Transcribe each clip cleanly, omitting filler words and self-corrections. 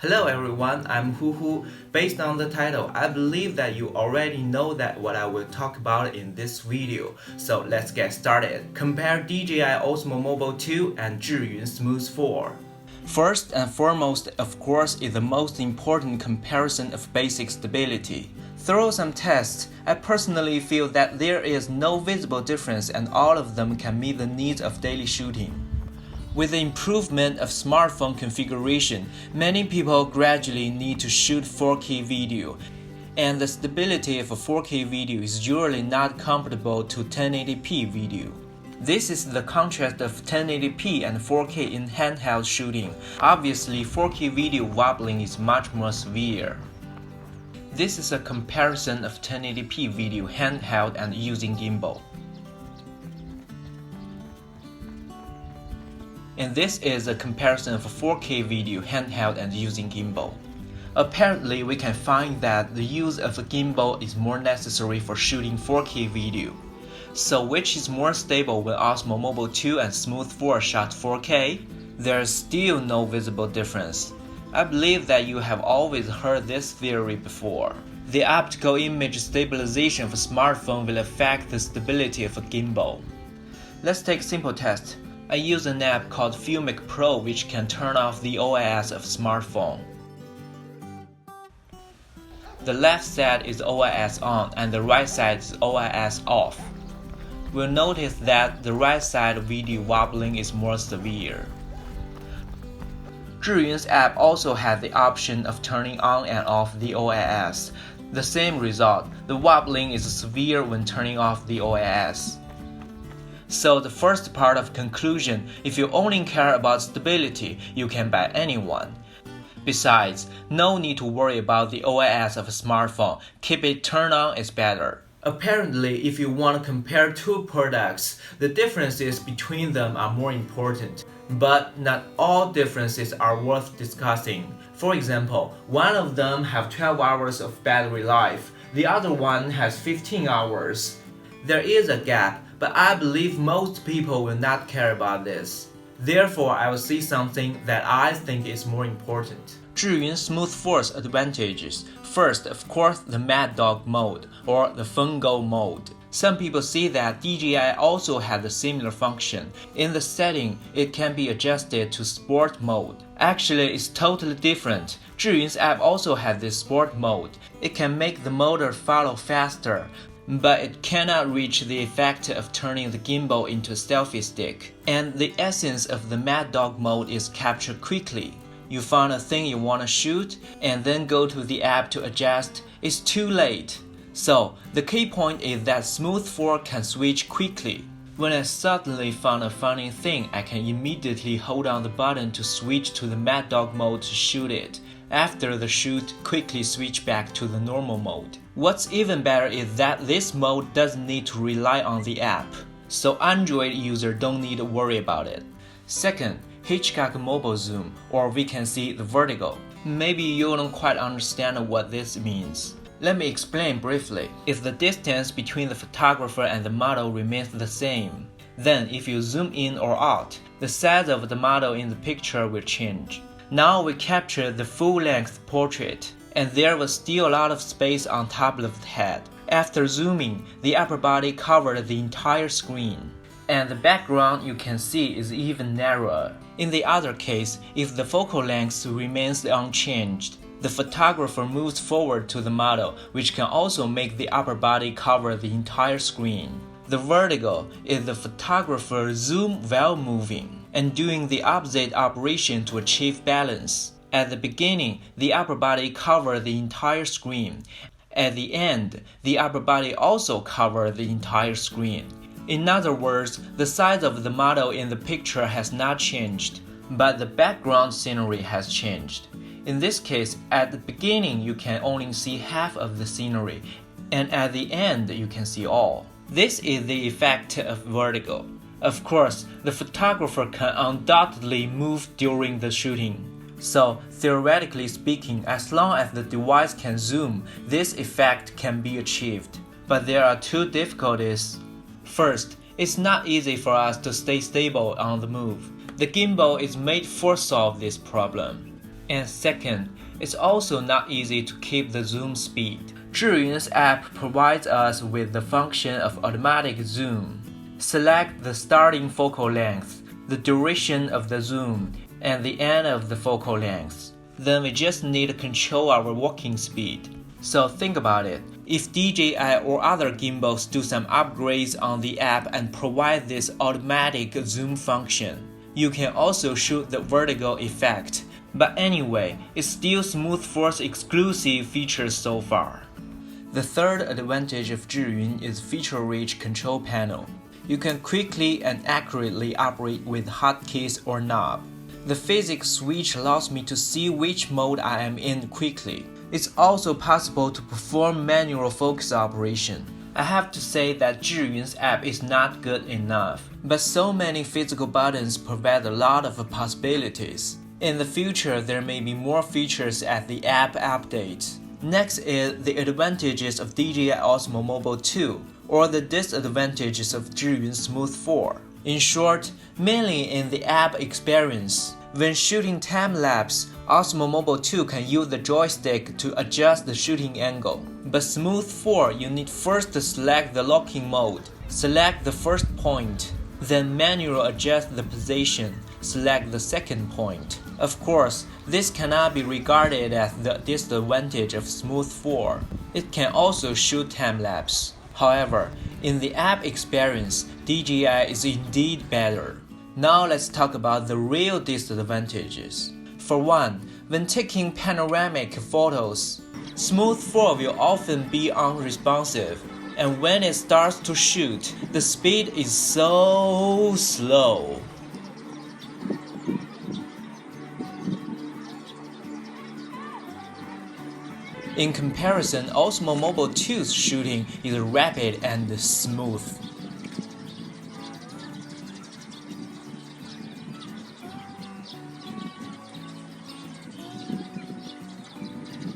Hello everyone, I'm Hu. Based on the title, I believe that you already know that what I will talk about in this video. So let's get started. Compare DJI OSMO Mobile 2 and ZHIYUN Smooth 4. First and foremost, of course, is the most important comparison of basic stability. Through some tests, I personally feel that there is no visible difference and all of them can meet the needs of daily shooting. With the improvement of smartphone configuration, many people gradually need to shoot 4K video, and the stability of a 4K video is usually not comparable to 1080p video. This is the contrast of 1080p and 4K in handheld shooting. Obviously, 4K video wobbling is much more severe. This is a comparison of 1080p video handheld and using gimbal. And this is a comparison of a 4K video handheld and using gimbal. Apparently, we can find that the use of a gimbal is more necessary for shooting 4K video. So which is more stable when Osmo Mobile 2 and Smooth 4 shot 4K? There is still no visible difference. I believe that you have always heard this theory before. The optical image stabilization of a smartphone will affect the stability of a gimbal. Let's take a simple test. I use an app called Filmic Pro which can turn off the OIS of smartphone. The left side is OIS on and the right side is OIS off. We'll notice that the right side video wobbling is more severe. ZHIYUN's app also has the option of turning on and off the OIS. The same result, the wobbling is severe when turning off the OIS. So the first part of conclusion, if you only care about stability, you can buy any one. Besides, no need to worry about the OIS of a smartphone, keep it turned on is better. Apparently, if you want to compare two products, the differences between them are more important. But not all differences are worth discussing. For example, one of them has 12 hours of battery life, the other one has 15 hours. There is a gap, but I believe most people will not care about this. Therefore, I will see something that I think is more important. ZHIYUN Smooth 4's advantages. First, of course, the Mad Dog mode, or the Fungo mode. Some people see that DJI also has a similar function. In the setting, it can be adjusted to Sport mode. Actually, it's totally different. ZHIYUN's app also has this Sport mode. It can make the motor follow faster, but it cannot reach the effect of turning the gimbal into a selfie stick. And the essence of the Mad Dog mode is captured quickly. You find a thing you want to shoot and then go to the app to adjust. It's too late. So the key point is that Smooth 4 can switch quickly. When I suddenly found a funny thing, I can immediately hold down the button to switch to the Mad Dog mode to shoot it. After the shoot, quickly switch back to the normal mode. What's even better is that this mode doesn't need to rely on the app, so Android users don't need to worry about it. Second, Hitchcock mobile zoom, or we can see the vertigo. Maybe you don't quite understand what this means. Let me explain briefly. If the distance between the photographer and the model remains the same, then if you zoom in or out, the size of the model in the picture will change. Now we capture the full-length portrait, and there was still a lot of space on top of the head. After zooming, the upper body covered the entire screen, and the background you can see is even narrower. In the other case, if the focal length remains unchanged, the photographer moves forward to the model, which can also make the upper body cover the entire screen. The vertigo is the photographer zoom while moving and doing the opposite operation to achieve balance. At the beginning, the upper body covers the entire screen. At the end, the upper body also covers the entire screen. In other words, the size of the model in the picture has not changed, but the background scenery has changed. In this case, at the beginning you can only see half of the scenery, and at the end you can see all. This is the effect of vertigo. Of course, the photographer can undoubtedly move during the shooting. So, theoretically speaking, as long as the device can zoom, this effect can be achieved. But there are two difficulties. First, it's not easy for us to stay stable on the move. The gimbal is made to solve this problem. And second, it's also not easy to keep the zoom speed. ZHIYUN's app provides us with the function of automatic zoom. Select the starting focal length, the duration of the zoom, and the end of the focal length. Then we just need to control our walking speed. So think about it. If DJI or other gimbals do some upgrades on the app and provide this automatic zoom function, you can also shoot the vertical effect. But anyway, it's still Smooth4's exclusive features so far. The third advantage of ZHIYUN is feature-rich control panel. You can quickly and accurately operate with hotkeys or knob. The physics switch allows me to see which mode I am in quickly. It's also possible to perform manual focus operation. I have to say that ZHIYUN's app is not good enough, but so many physical buttons provide a lot of possibilities. In the future, there may be more features at the app update. Next is the advantages of DJI OSMO Mobile 2, or the disadvantages of ZHIYUN Smooth4. In short, mainly in the app experience. When shooting time-lapse, OSMO Mobile 2 can use the joystick to adjust the shooting angle. But Smooth4, you need first to select the locking mode, select the first point, then manually adjust the position, select the second point. Of course, this cannot be regarded as the disadvantage of Smooth4. It can also shoot time-lapse. However, in the app experience, DJI is indeed better. Now let's talk about the real disadvantages. For one, when taking panoramic photos, Smooth4 will often be unresponsive, and when it starts to shoot, the speed is so slow. In comparison, OSMO Mobile 2's shooting is rapid and smooth.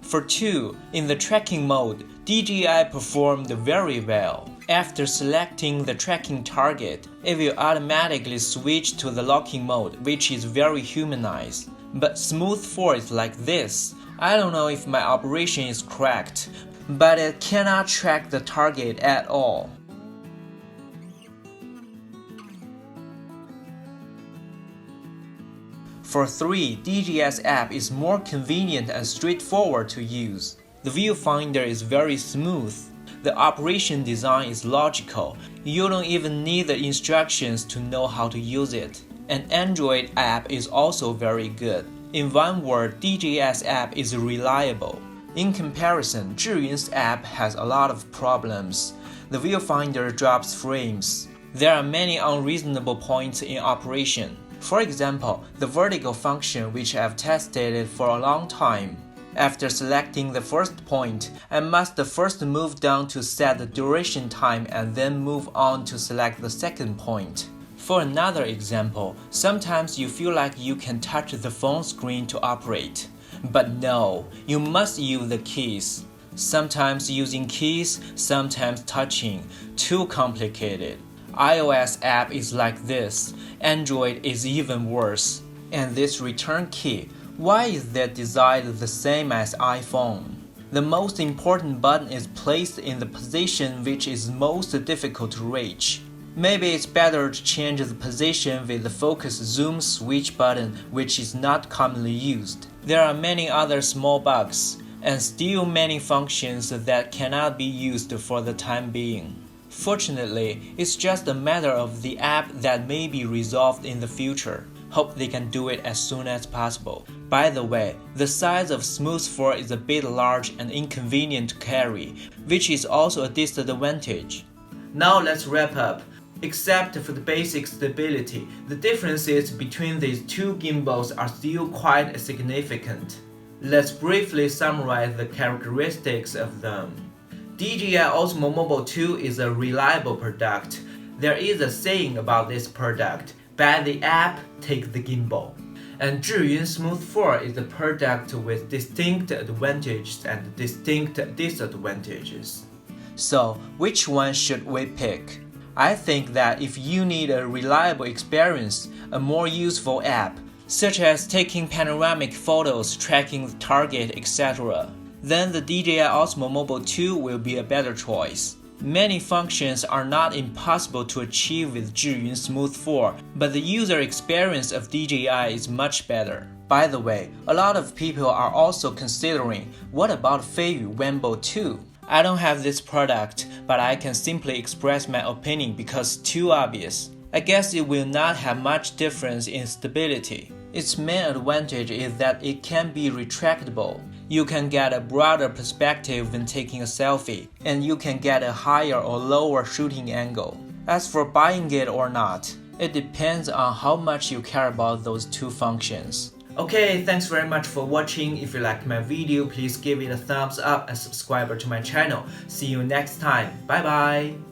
For 2, in the tracking mode, DJI performed very well. After selecting the tracking target, it will automatically switch to the locking mode, which is very humanized. But Smooth4 is like this. I don't know if my operation is correct, but it cannot track the target at all. For 3, DJI's app is more convenient and straightforward to use. The viewfinder is very smooth. The operation design is logical. You don't even need the instructions to know how to use it. An Android app is also very good. In one word, DJI's app is reliable. In comparison, ZHIYUN's app has a lot of problems. The viewfinder drops frames. There are many unreasonable points in operation. For example, the vertical function, which I've tested for a long time. After selecting the first point, I must first move down to set the duration time and then move on to select the second point. For another example, sometimes you feel like you can touch the phone screen to operate. But no, you must use the keys. Sometimes using keys, sometimes touching. Too complicated. iOS app is like this. Android is even worse. And this return key, why is that designed the same as iPhone? The most important button is placed in the position which is most difficult to reach. Maybe it's better to change the position with the focus zoom switch button, which is not commonly used. There are many other small bugs, and still many functions that cannot be used for the time being. Fortunately, it's just a matter of the app that may be resolved in the future. Hope they can do it as soon as possible. By the way, the size of Smooth4 is a bit large and inconvenient to carry, which is also a disadvantage. Now let's wrap up. Except for the basic stability, the differences between these two gimbals are still quite significant. Let's briefly summarize the characteristics of them. DJI OSMO Mobile 2 is a reliable product. There is a saying about this product: buy the app, take the gimbal. And ZHIYUN Smooth4 is a product with distinct advantages and distinct disadvantages. So, which one should we pick? I think that if you need a reliable experience, a more useful app, such as taking panoramic photos, tracking the target, etc., then the DJI OSMO Mobile 2 will be a better choice. Many functions are not impossible to achieve with ZHIYUN Smooth 4, but the user experience of DJI is much better. By the way, a lot of people are also considering, what about ZHIYUN Wembo 2? I don't have this product, but I can simply express my opinion because it's too obvious. I guess it will not have much difference in stability. Its main advantage is that it can be retractable. You can get a broader perspective when taking a selfie, and you can get a higher or lower shooting angle. As for buying it or not, it depends on how much you care about those two functions. Okay, thanks very much for watching. If you liked my video, please give it a thumbs up and subscribe to my channel. See you next time. Bye bye.